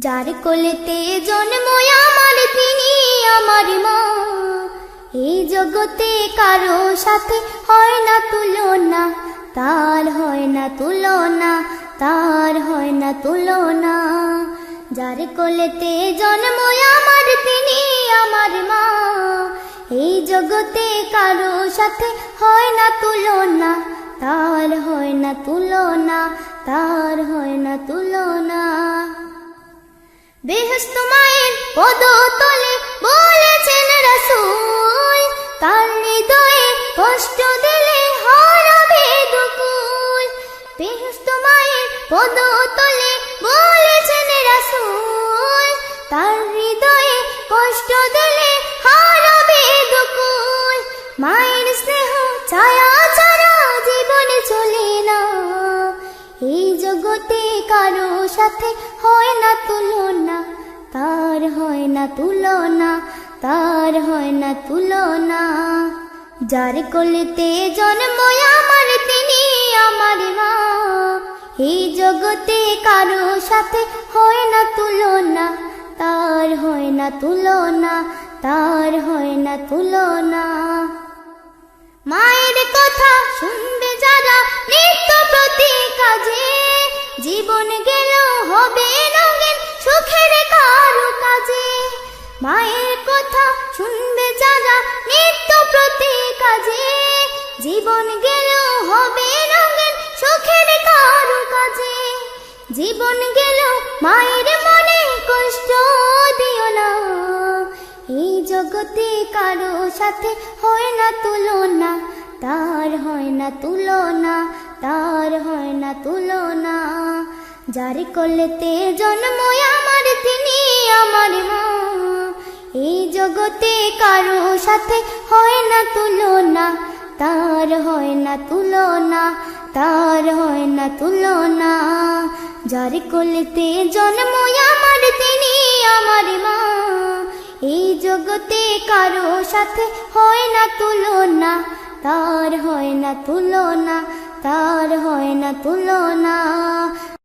যার কোলেতে জন্ম আমার তিনি আমার মা। এই জগতে কারো সাথে হয় না তুলনা, তার হয় না তুলনা, তার হয় না তুলনা। যার কোলেতে জন্ম আমার তিনি আমার মা। এই জগতে কারো সাথে হয় না তুলনা, তার হয় না তুলনা, তার হয় না তুলনা। বেহেশত মায়ের পদতলে বলেছেন রাসূল, তার হৃদয়ে কষ্ট দিলে হারাবে দুকুল। বেহেশত মায়ের পদতলে বলেছেন রাসূল, তার হৃদয়ে কষ্ট দিলে হারাবে দুকুল। মায়ের স্নেহ ছায়া ছাড়া জীবন চলে না। এই জগতে কারো সাথে হয় না তুলনা, তার হয় না তুলনা, তার হয় না তুলনা। যার কোলেতে জন্ম আমার তিনি আমার মা। এই জগতে কারো সাথে হয় না তুলনা, তার হয় না তুলনা, তার হয় না তুলনা। মায়ের কথা শুনবে যারা নিত্য প্রতি কাজে, জীবন গেল হবে রঙিন সুখের কারু কাজে। মায়ের কথা শুনবে যারা নিত্য প্রতি কাজে, জীবন গেল হবে রঙিন সুখের কারু কাজে। জীবন গেল মায়ের মনে কষ্ট দিও না। এই জগতে কারো সাথে হয় না তুলনা, তার হয় না তুলনা, তার হয় না তুলনা। যার কোলেতে জন্ম আমার তিনি আমার মা। এই জগতে কারো সাথে হয় না তুলনা, তার হয় না তুলনা, তার হয় না তুলনা। যার কোলেতে জন্ম আমার তিনি আমার মা। এই জগতে কারো সাথে হয় না তুলনা, তার হয় না তুলনা, তার হয় না তুলনা।